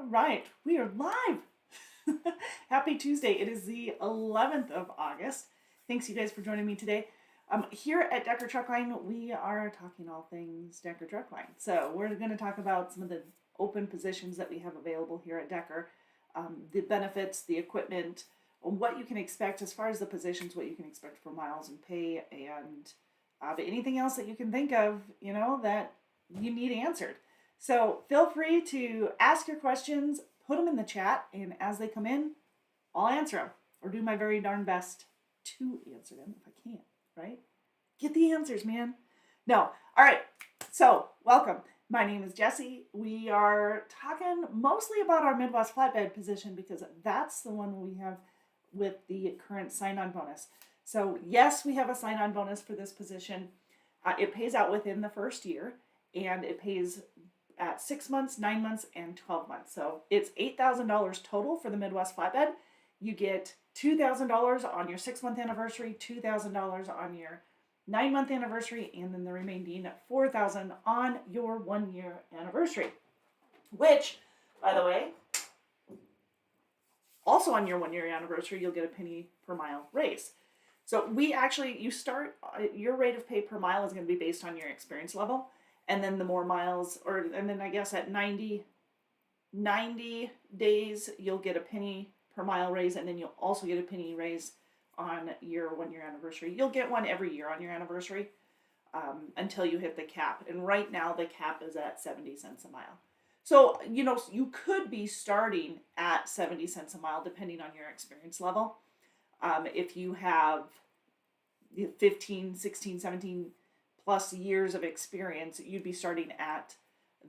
All right, we are live. Happy Tuesday. It is the 11th of August. Thanks, you guys, for joining me today. Here at Decker Truckline, we are talking all things Decker Truckline. So, we're going to talk about some of the open positions that we have available here at Decker, the benefits, the equipment, what you can expect as far as the positions, what you can expect for miles and pay, and anything else that you can think of, that you need answered. So feel free to ask your questions, put them in the chat, and as they come in, I'll answer them or do my very darn best to answer them if I can, right? Get the answers, man. No. All right. So, welcome. My name is Jessie. We are talking mostly about our Midwest flatbed position because that's the one we have with the current sign-on bonus. So, yes, we have a sign-on bonus for this position. It pays out within the first year, and it pays at 6 months, 9 months, and 12 months. So it's $8,000 total for the Midwest flatbed. You get $2,000 on your 6-month anniversary, $2,000 on your 9-month anniversary, and then the remaining $4,000 on your 1-year anniversary. Which, by the way, also on your 1-year anniversary, you'll get a penny per mile raise. So your rate of pay per mile is going to be based on your experience level. And then the more miles, and then I guess at 90 days, you'll get a penny per mile raise, and then you'll also get a penny raise on your 1-year anniversary. You'll get one every year on your anniversary until you hit the cap. And right now, the cap is at 70 cents a mile. So, you could be starting at 70 cents a mile, depending on your experience level. If you have 15, 16, 17 plus years of experience, you'd be starting at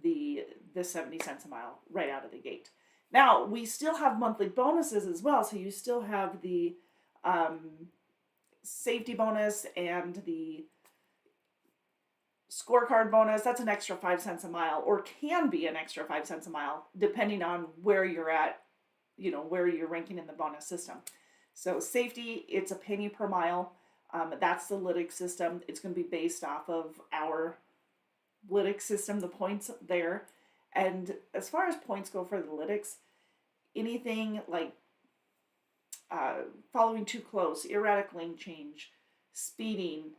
the 70 cents a mile right out of the gate. Now, we still have monthly bonuses as well, so you still have the safety bonus and the scorecard bonus. That's an extra 5 cents a mile, or can be an extra 5 cents a mile, depending on where you're at, where you're ranking in the bonus system. So safety, it's a penny per mile. That's the Lytx system. It's going to be based off of our Lytx system, the points there. And as far as points go for the Lytx, anything like following too close, erratic lane change, speeding,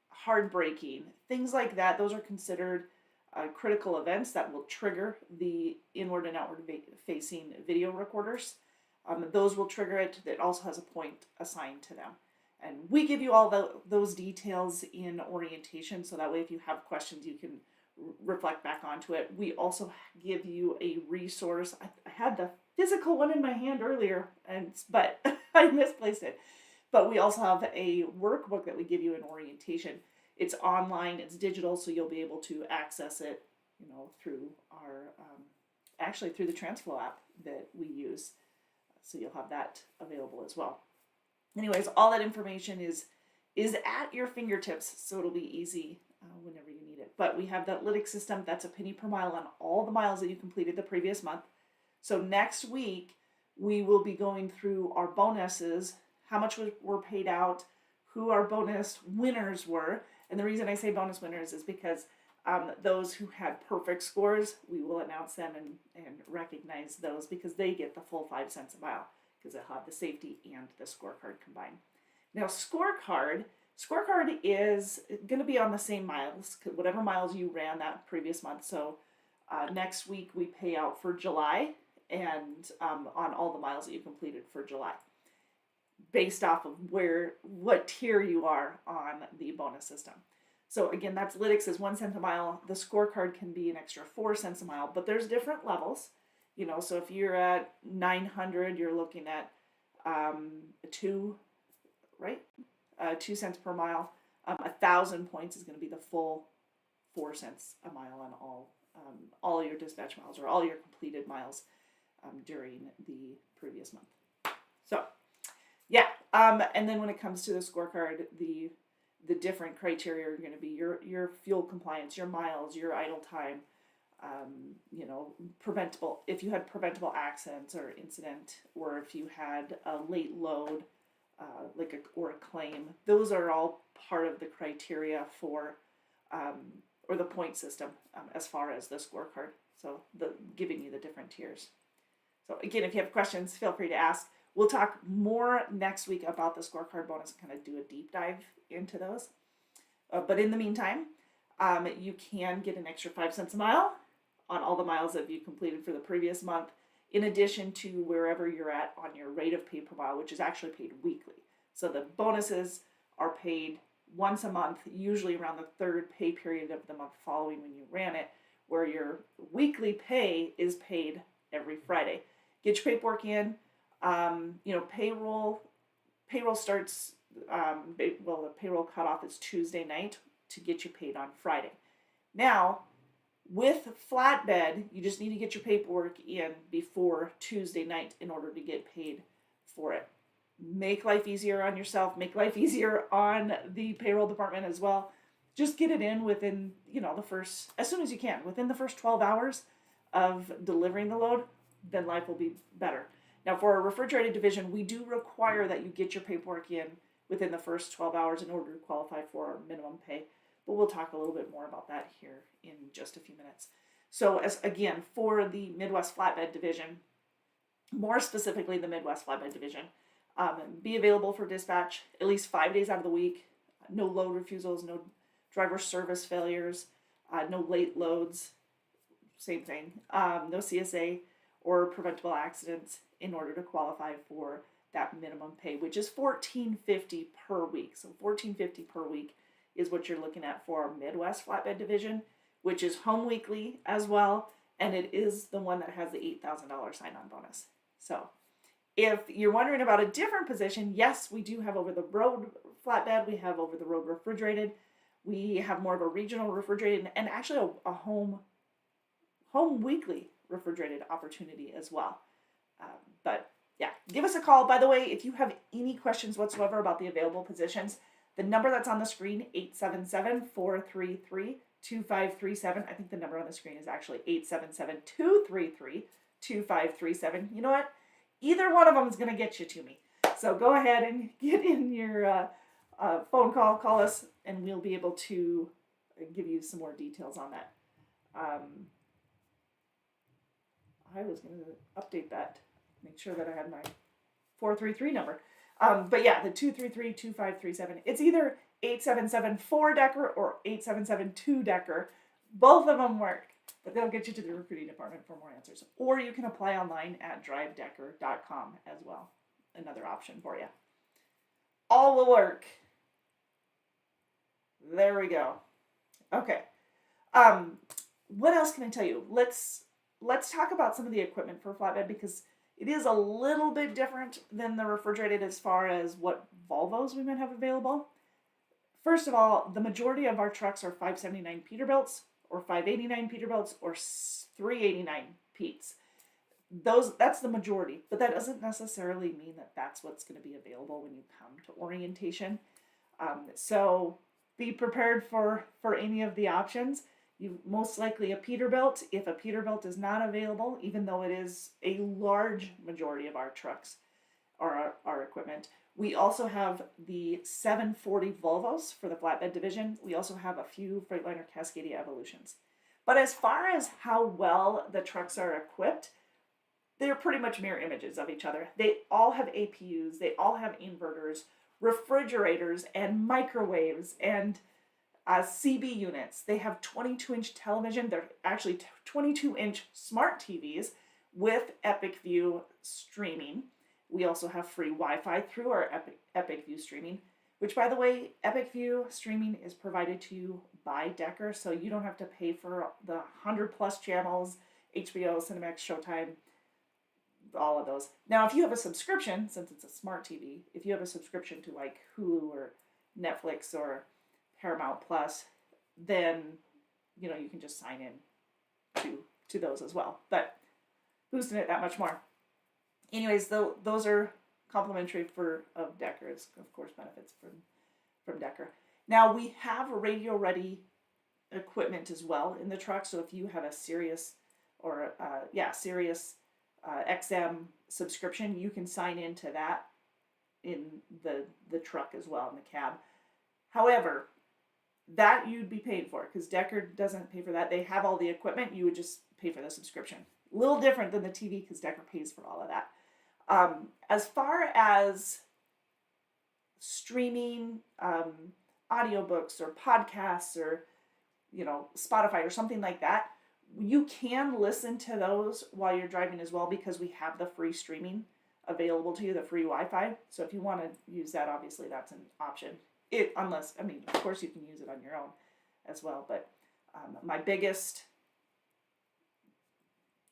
hard braking, things like that, those are considered critical events that will trigger the inward and outward facing video recorders. Those will trigger it. It also has a point assigned to them. And we give you all those details in orientation, so that way if you have questions, you can reflect back onto it. We also give you a resource. I had the physical one in my hand earlier, but I misplaced it. But we also have a workbook that we give you in orientation. It's online, it's digital, so you'll be able to access it, through through the TransFlow app that we use. So you'll have that available as well. Anyways, all that information is at your fingertips, so it'll be easy whenever you need it. But we have that Lytx system. That's a penny per mile on all the miles that you completed the previous month. So next week, we will be going through our bonuses, how much were paid out, who our bonus winners were. And the reason I say bonus winners is because those who had perfect scores, we will announce them and recognize those because they get the full 5 cents a mile, because they'll have the safety and the scorecard combined. Now, scorecard is going to be on the same miles, whatever miles you ran that previous month. So next week we pay out for July and on all the miles that you completed for July, based off of what tier you are on the bonus system. So again, that's Lytx is 1 cent a mile. The scorecard can be an extra 4 cents a mile, but there's different levels. So if you're at 900, you're looking at 2 cents per mile. 1,000 points is going to be the full 4 cents a mile on all your dispatch miles or all your completed miles during the previous month. So, yeah. And then when it comes to the scorecard, the different criteria are going to be your fuel compliance, your miles, your idle time. If you had preventable accidents or incident, or if you had a late load, or a claim, those are all part of the criteria for, or the point system as far as the scorecard. So giving you the different tiers. So again, if you have questions, feel free to ask. We'll talk more next week about the scorecard bonus and kind of do a deep dive into those. But in the meantime, you can get an extra 5 cents a mile on all the miles that you completed for the previous month, in addition to wherever you're at on your rate of pay per mile, which is actually paid weekly. So the bonuses are paid once a month, usually around the third pay period of the month following when you ran it, where your weekly pay is paid every Friday. Get your paperwork in. Payroll starts, the payroll cutoff is Tuesday night to get you paid on Friday. Now, with flatbed, you just need to get your paperwork in before Tuesday night in order to get paid for it. Make life easier on yourself, make life easier on the payroll department as well. Just get it in within, as soon as you can, within the first 12 hours of delivering the load, then life will be better. Now, for a refrigerated division, we do require that you get your paperwork in within the first 12 hours in order to qualify for our minimum pay. But we'll talk a little bit more about that here in just a few minutes. So, for the Midwest Flatbed Division, more specifically the Midwest Flatbed Division, be available for dispatch at least 5 days out of the week. No load refusals, no driver service failures, no late loads, same thing. No CSA or preventable accidents in order to qualify for that minimum pay, which is $14.50 per week. So $14.50 per week is what you're looking at for our Midwest Flatbed Division, which is home weekly as well, and it is the one that has the $8,000 sign-on bonus. So if you're wondering about a different position, yes, we do have over-the-road flatbed, we have over-the-road refrigerated, we have more of a regional refrigerated, and actually a home weekly refrigerated opportunity as well. But yeah, give us a call. By the way, if you have any questions whatsoever about the available positions, the number that's on the screen, 877-433-2537. I think the number on the screen is actually 877-233-2537. You know what? Either one of them is going to get you to me. So go ahead and get in your phone call us, and we'll be able to give you some more details on that. I was going to update that, make sure that I had my 433 number. But yeah, the 233-2537. It's either 877-4-Decker or 877-2-Decker. Both of them work, but they'll get you to the recruiting department for more answers. Or you can apply online at drivedecker.com as well. Another option for you. All will work. There we go. Okay. What else can I tell you? Let's talk about some of the equipment for flatbed, because it is a little bit different than the refrigerated as far as what Volvos we might have available. First of all, the majority of our trucks are 579 Peterbilts or 589 Peterbilts or 389 Petes. That's the majority, but that doesn't necessarily mean that that's what's going to be available when you come to orientation. So be prepared for any of the options. You most likely a Peterbilt. If a Peterbilt is not available, even though it is a large majority of our trucks or our equipment, we also have the 740 Volvos for the flatbed division. We also have a few Freightliner Cascadia Evolutions. But as far as how well the trucks are equipped, they're pretty much mirror images of each other. They all have APUs, they all have inverters, refrigerators, and microwaves, and CB units. They have 22-inch television. They're actually 22-inch smart TVs with Epic View streaming. We also have free Wi-Fi through our Epic View streaming, which, by the way, Epic View streaming is provided to you by Decker, so you don't have to pay for the 100-plus channels, HBO, Cinemax, Showtime, all of those. Now, if you have a subscription, since it's a smart TV, if you have a subscription to like Hulu or Netflix or Paramount Plus, then you can just sign in to those as well. But boosting it that much more. Anyways, those are complimentary of Decker. It's, of course, benefits from Decker. Now we have radio ready equipment as well in the truck. So if you have a Sirius or Sirius XM subscription, you can sign into that in the truck as well, in the cab. However, that you'd be paid for, because Decker doesn't pay for that. They have all the equipment. You would just pay for the subscription. A little different than the TV because Decker pays for all of that. As far as streaming audiobooks or podcasts or, Spotify or something like that, you can listen to those while you're driving as well because we have the free streaming available to you, the free Wi-Fi. So if you want to use that, obviously that's an option. Of course you can use it on your own as well. But my biggest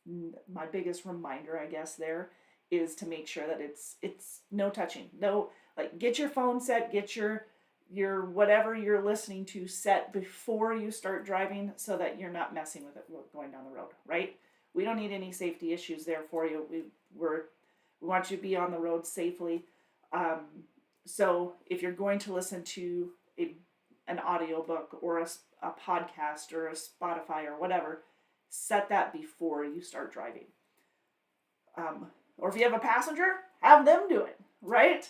reminder, I guess, there is to make sure that it's no touching, no, like, get your phone set, get your whatever you're listening to set before you start driving so that you're not messing with it going down the road, right? We don't need any safety issues there for you. We want you to be on the road safely. So if you're going to listen to an audiobook or a podcast or a Spotify or whatever, set that before you start driving. Or if you have a passenger, have them do it, right?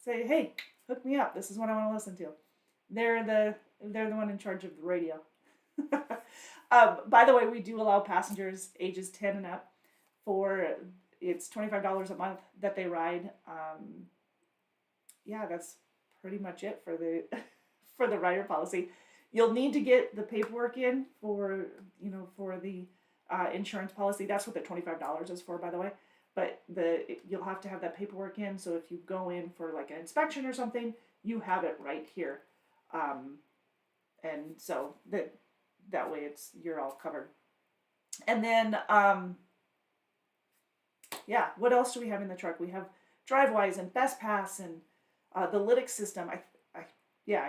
Say, hey, hook me up. This is what I want to listen to. They're the one in charge of the radio. By the way, we do allow passengers ages 10 and up it's $25 a month that they ride. Yeah, that's pretty much it for the for the rider policy. You'll need to get the paperwork in for the insurance policy. That's what the $25 is for, by the way. But you'll have to have that paperwork in. So if you go in for like an inspection or something, you have it right here, and so that way you're all covered. And then what else do we have in the truck? We have DriveWise and BestPass and the Lytx system. I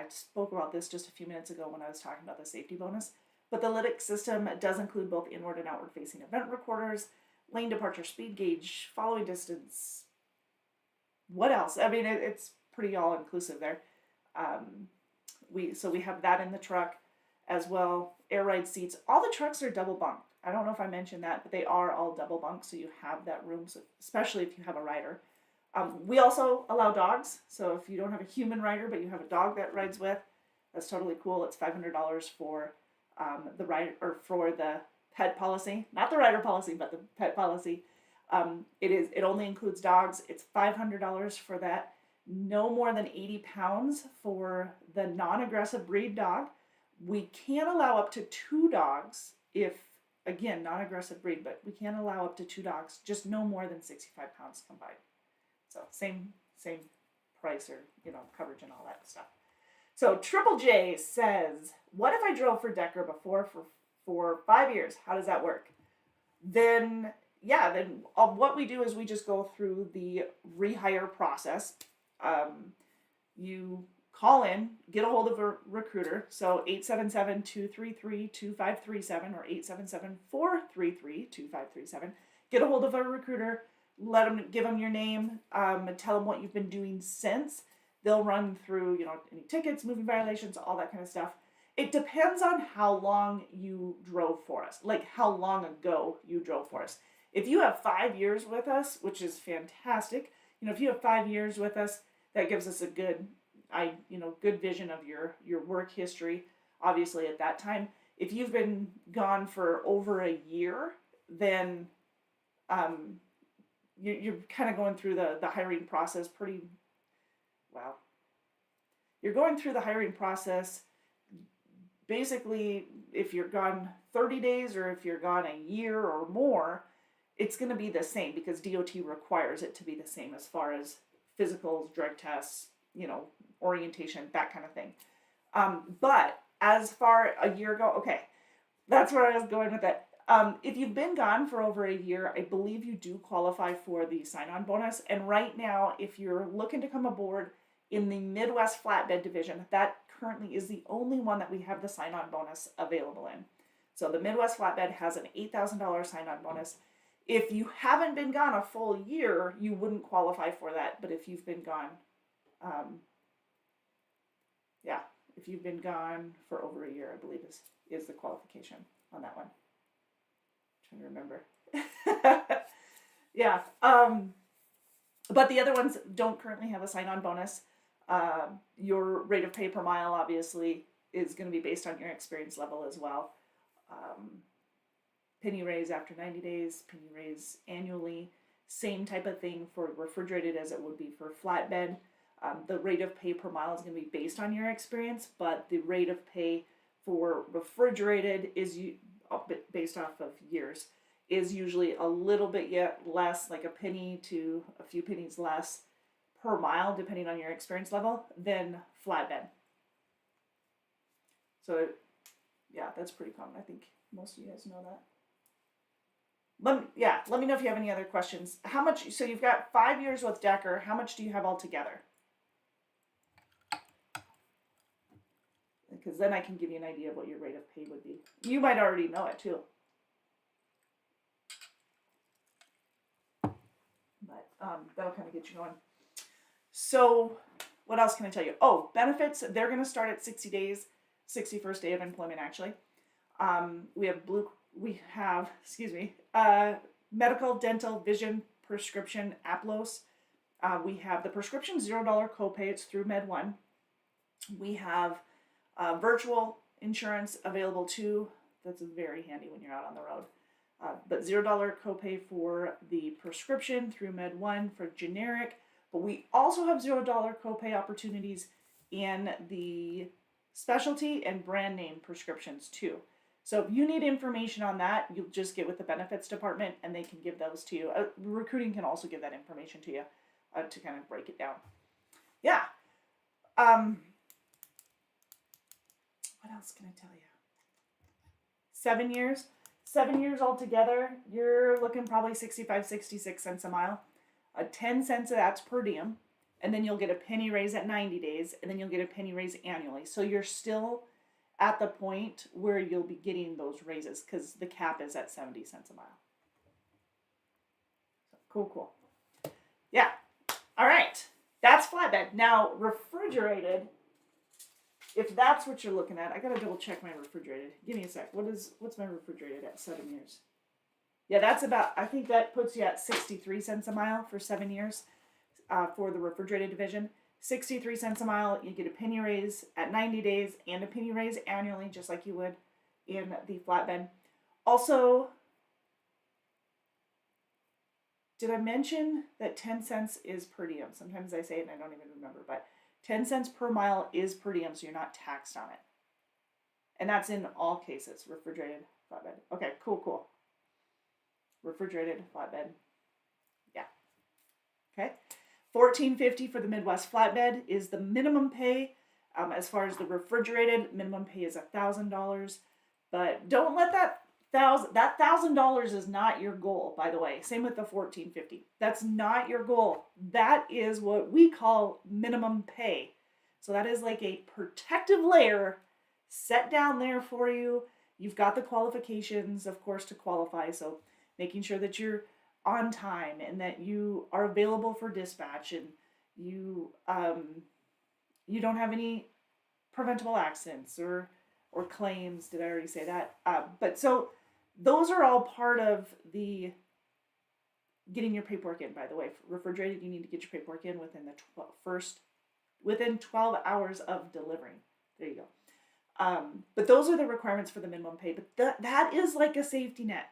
spoke about this just a few minutes ago when I was talking about the safety bonus. But the Lytx system does include both inward and outward facing event recorders, lane departure, speed gauge, following distance. What else? I mean, it's pretty all inclusive there. We have that in the truck as well. Air ride seats. All the trucks are double bunked. I don't know if I mentioned that, but they are all double bunked, so you have that room, so especially if you have a rider. We also allow dogs, so if you don't have a human rider, but you have a dog that rides with, that's totally cool. It's $500 for the rider, or for the pet policy, not the rider policy, but the pet policy. It only includes dogs. It's $500 for that. No more than 80 pounds for the non-aggressive breed dog. We can allow up to 2 dogs if, again, non-aggressive breed, but we can allow up to 2 dogs, just no more than 65 pounds combined. So same price or, coverage and all that stuff. So Triple J says, what if I drove for Decker before for 5 years? How does that work? Then what we do is we just go through the rehire process. You call in, get a hold of a recruiter. So 877-233-2537 or 877-433-2537. Get a hold of a recruiter. Give them your name. Tell them what you've been doing since. They'll run through, any tickets, moving violations, all that kind of stuff. It depends on how long you drove for us, like how long ago you drove for us. If you have 5 years with us, which is fantastic, if you have 5 years with us, that gives us a good vision of your work history, obviously at that time. If you've been gone for over a year, then you're kind of going through the hiring process pretty well. You're going through the hiring process. Basically, if you're gone 30 days or if you're gone a year or more, it's going to be the same because DOT requires it to be the same as far as physicals, drug tests, orientation, that kind of thing. But as far a year ago, okay, that's where I was going with it. If you've been gone for over a year, I believe you do qualify for the sign-on bonus. And right now, if you're looking to come aboard in the Midwest Flatbed Division, that currently is the only one that we have the sign-on bonus available in. So the Midwest Flatbed has an $8,000 sign-on bonus. If you haven't been gone a full year, you wouldn't qualify for that. But if you've been gone, if you've been gone for over a year, I believe is the qualification on that one. I'm trying to remember. Yeah. But the other ones don't currently have a sign-on bonus. Your rate of pay per mile, obviously, is going to be based on your experience level as well. penny raise after 90 days, penny raise annually. Same type of thing for refrigerated as it would be for flatbed. The rate of pay per mile is going to be based on your experience, but the rate of pay for refrigerated is based off of years, is usually a little bit yet less, like a penny to a few pennies less per mile, depending on your experience level, than flatbed. So, yeah, that's pretty common. I think most of you guys know that. Let me know if you have any other questions. How much, so you've got 5 years with Decker. How much do you have altogether? Because then I can give you an idea of what your rate of pay would be. You might already know it too. But that'll kind of get you going. So what else can I tell you? Oh, benefits, they're going to start at 60 days, 61st day of employment actually. We have medical, dental, vision, prescription, APLOS. We have the prescription $0 copay. It's through Med1. We have virtual insurance available too. That's very handy when you're out on the road. But $0 copay for the prescription through Med1 for generic. But we also have $0 copay opportunities in the specialty and brand name prescriptions too. So if you need information on that, you'll just get with the benefits department and they can give those to you. Recruiting can also give that information to you to kind of break it down. Yeah. What else can I tell you? 7 years. 7 years altogether, you're looking probably 65, 66 cents a mile. 10 cents of that's per diem. And then you'll get a penny raise at 90 days. And then you'll get a penny raise annually. So you're still at the point where you'll be getting those raises because the cap is at 70 cents a mile. So, cool. Yeah. All right. That's flatbed. Now, refrigerated, if that's what you're looking at, I got to double check my refrigerated. Give me a sec. What's my refrigerated at 7 years? Yeah, that's about, I think that puts you at 63 cents a mile for 7 years for the refrigerated division. 63 cents a mile, you get a penny raise at 90 days and a penny raise annually, just like you would in the flatbed. Also, did I mention that 10 cents is per diem? Sometimes I say it and I don't even remember, but 10 cents per mile is per diem, so you're not taxed on it. And that's in all cases, refrigerated, flatbed. Okay, cool. Refrigerated, flatbed. Yeah. Okay. $14.50 for the Midwest flatbed is the minimum pay. As far as the refrigerated, minimum pay is $1,000. But don't let that $1,000 is not your goal, by the way. Same with the $14.50. That's not your goal. That is what we call minimum pay. So that is like a protective layer set down there for you. You've got the qualifications, of course, to qualify. So making sure that you're on time and that you are available for dispatch and you don't have any preventable accidents or claims. Did I already say that? But so those are all part of the getting your paperwork in, by the way. For refrigerated, you need to get your paperwork in within within 12 hours of delivering. There you go. But those are the requirements for the minimum pay. But that is like a safety net.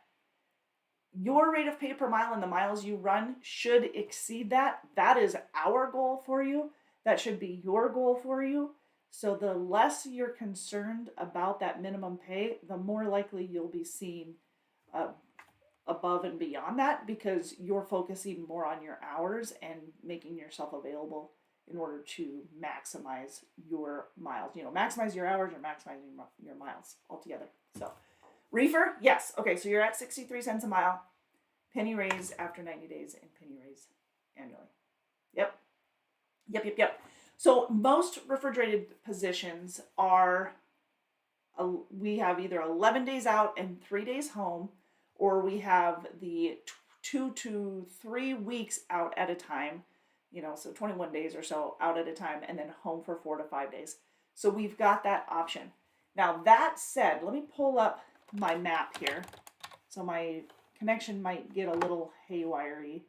Your rate of pay per mile and the miles you run should exceed that. That is our goal for you. That should be your goal for you. So the less you're concerned about that minimum pay, the more likely you'll be seen above and beyond that because you're focusing more on your hours and making yourself available in order to maximize your miles. Maximize your hours or maximize your miles altogether. So reefer, yes. Okay, so you're at 63 cents a mile, penny raise after 90 days, and penny raise annually. Yep. So most refrigerated positions are, we have either 11 days out and 3 days home, or we have the 2 to 3 weeks out at a time, so 21 days or so out at a time, and then home for 4 to 5 days. So we've got that option. Now that said, let me pull up my map here. So my connection might get a little wiry.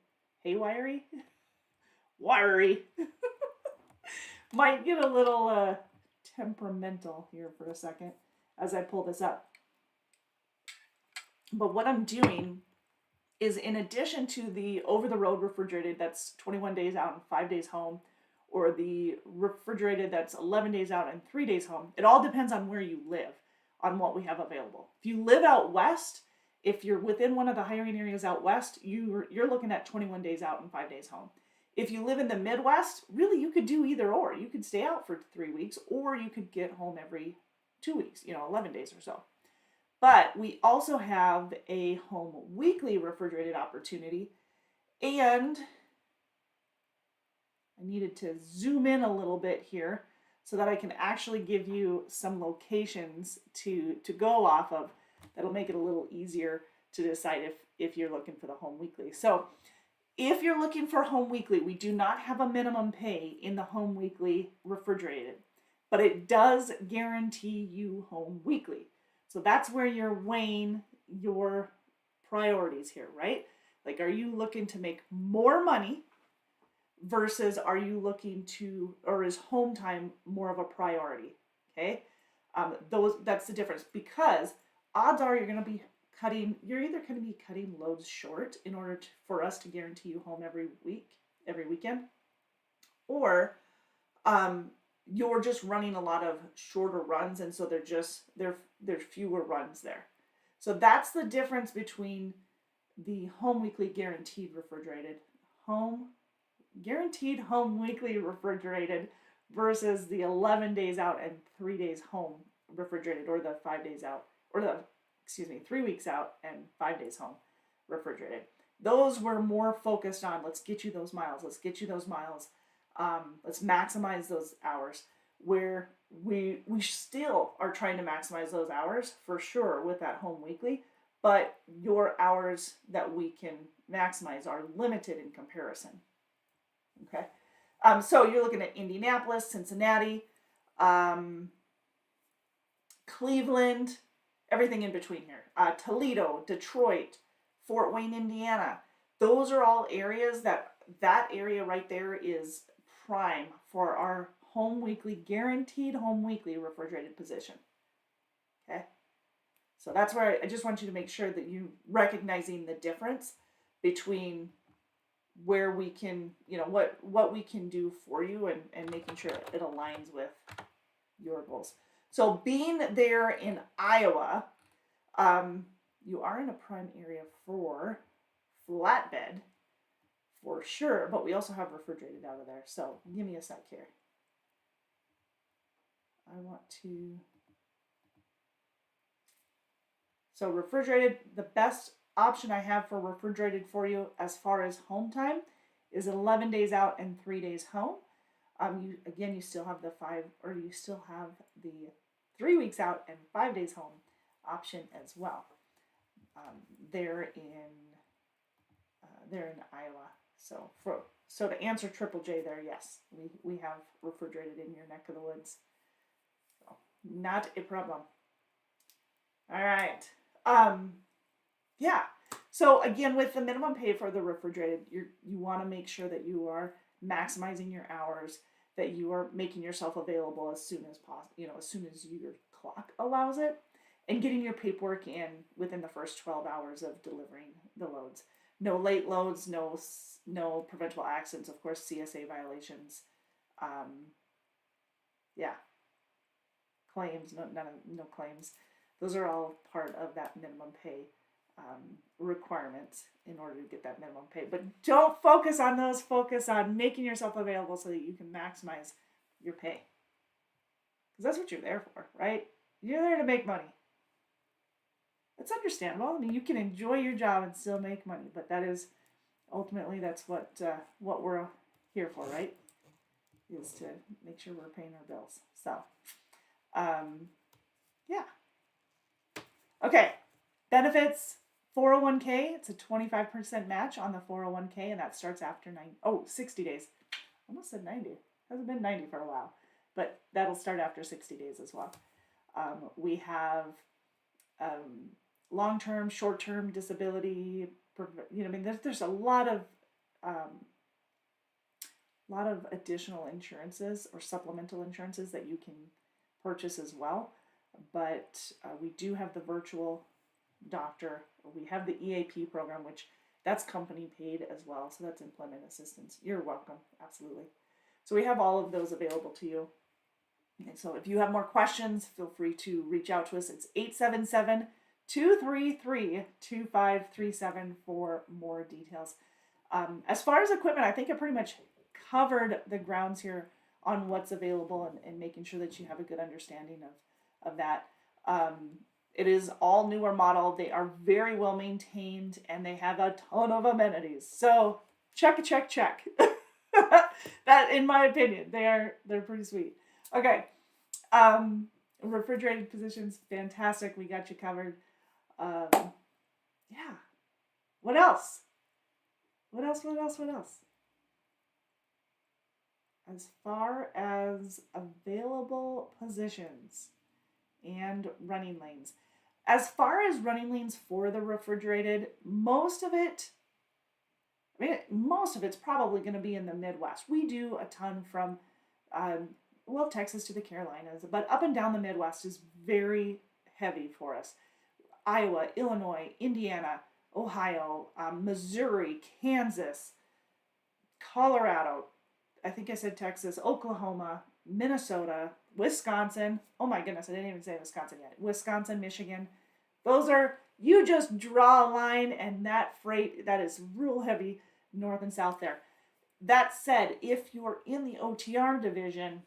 Might get a little temperamental here for a second as I pull this up. But what I'm doing is, in addition to the over-the-road refrigerated that's 21 days out and 5 days home, or the refrigerated that's 11 days out and 3 days home, it all depends on where you live, on what we have available. If you live out west, if you're within one of the hiring areas out west, you're looking at 21 days out and 5 days home. If you live in the Midwest, really you could do either or. You could stay out for 3 weeks, or you could get home every 2 weeks, 11 days or so. But we also have a home weekly refrigerated opportunity. And I needed to zoom in a little bit here so that I can actually give you some locations to go off of. That'll make it a little easier to decide if you're looking for the home weekly. So if you're looking for home weekly, we do not have a minimum pay in the home weekly refrigerated, but it does guarantee you home weekly. So that's where you're weighing your priorities here, right? Like, are you looking to make more money versus are you looking to, or is home time more of a priority? Okay, that's the difference, because odds are you're going to be you're either going to be cutting loads short in order for us to guarantee you home every weekend, or you're just running a lot of shorter runs, and so there's fewer runs there. So that's the difference between the home weekly guaranteed home weekly refrigerated versus the 11 days out and 3 days home refrigerated, or the 5 days out, or 3 weeks out and 5 days home refrigerated. Those were more focused on, let's get you those miles, let's maximize those hours, where we still are trying to maximize those hours for sure with that home weekly, but your hours that we can maximize are limited in comparison. Okay, so you're looking at Indianapolis, Cincinnati, Cleveland, everything in between here, Toledo, Detroit, Fort Wayne, Indiana. Those are all areas that area right there is prime for our guaranteed home weekly refrigerated position. Okay, so that's where I just want you to make sure that you recognizing the difference between where we can, what we can do for you, and making sure it aligns with your goals. So being there in Iowa, you are in a prime area for flatbed for sure, but we also have refrigerated out of there. So give me a sec here. So refrigerated, the best option I have for refrigerated for you as far as home time is 11 days out and 3 days home. You still have the 3 weeks out and 5 days home option as well. They're in Iowa. So to answer Triple J there, yes, we have refrigerated in your neck of the woods. So, not a problem. All right. Yeah. So again, with the minimum pay for the refrigerated, you want to make sure that you are maximizing your hours, that you are making yourself available as soon as possible, as soon as your clock allows it, and getting your paperwork in within the first 12 hours of delivering the loads. No late loads, no preventable accidents, of course, CSA violations. Claims, no claims. Those are all part of that minimum pay requirements in order to get that minimum pay. But don't focus on those. Focus on making yourself available so that you can maximize your pay. Because that's what you're there for, right? You're there to make money. It's understandable. I mean, you can enjoy your job and still make money, but that's what we're here for, right? Is to make sure we're paying our bills. So, yeah. Okay, benefits, 401k, it's a 25% match on the 401k, and that starts after 60 days. I almost said 90. It hasn't been 90 for a while, but that'll start after 60 days as well. We have long-term, short-term disability. There's a lot of additional insurances or supplemental insurances that you can purchase as well. But we do have the virtual doctor. We have the EAP program, which that's company paid as well. So that's employment assistance. You're welcome. Absolutely. So we have all of those available to you. And so if you have more questions, feel free to reach out to us. It's 877 233 2537 for more details. As far as equipment, I think I pretty much covered the grounds here on what's available and making sure that you have a good understanding of that. It is all newer model. They are very well maintained and they have a ton of amenities. So check. That, in my opinion, they're pretty sweet. Okay. Refrigerated positions, fantastic. We got you covered. Yeah. What else? What else? As far as available positions and running lanes. As far as running lanes for the refrigerated, most of it's probably going to be in the Midwest. We do a ton from, Texas to the Carolinas, but up and down the Midwest is very heavy for us. Iowa, Illinois, Indiana, Ohio, Missouri, Kansas, Colorado, I think I said Texas, Oklahoma, Minnesota, Wisconsin. Oh my goodness, I didn't even say Wisconsin yet. Wisconsin, Michigan. Those are, you just draw a line and that freight, that is real heavy north and south there. That said, if you're in the OTR division,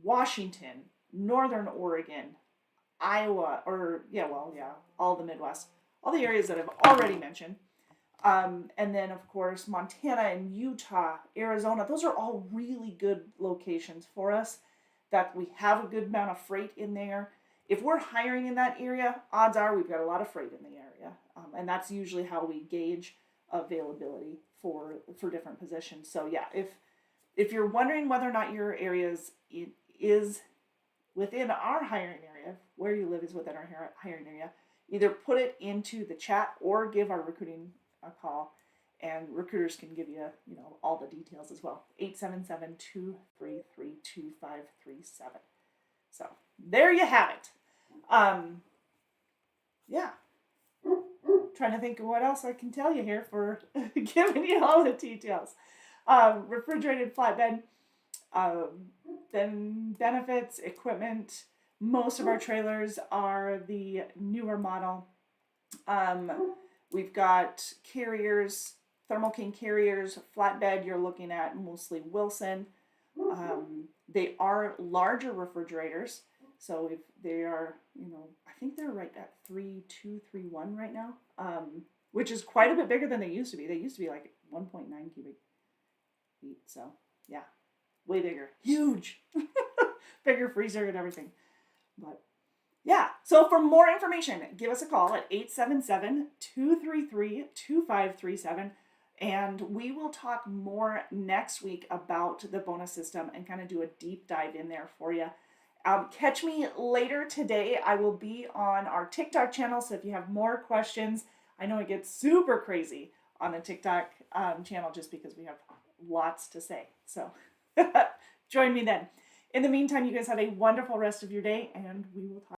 Washington, Northern Oregon, Iowa, all the Midwest, all the areas that I've already mentioned. And then, of course, Montana and Utah, Arizona, those are all really good locations for us that we have a good amount of freight in there. If we're hiring in that area, odds are we've got a lot of freight in the area. And that's usually how we gauge availability for different positions. So yeah, if you're wondering whether or not your area is within our hiring area, where you live is within our hiring area, either put it into the chat or give our recruiting a call, and recruiters can give you, all the details as well. 877-233-2537. So there you have it. Yeah. Trying to think of what else I can tell you here for giving you all the details. Refrigerated flatbed, then benefits, equipment. Most of our trailers are the newer model. We've got carriers, Thermo King carriers, flatbed. You're looking at mostly Wilson. They are larger refrigerators. So if they are, I think they're right at 3.231 right now, which is quite a bit bigger than they used to be. They used to be like 1.9 cubic feet. So yeah, way bigger, huge, bigger freezer and everything. But yeah, so for more information, give us a call at 877-233-2537. And we will talk more next week about the bonus system and kind of do a deep dive in there for you. Catch me later today. I will be on our TikTok channel. So if you have more questions, I know it gets super crazy on the TikTok channel just because we have lots to say. So join me then. In the meantime, you guys have a wonderful rest of your day, and we will talk.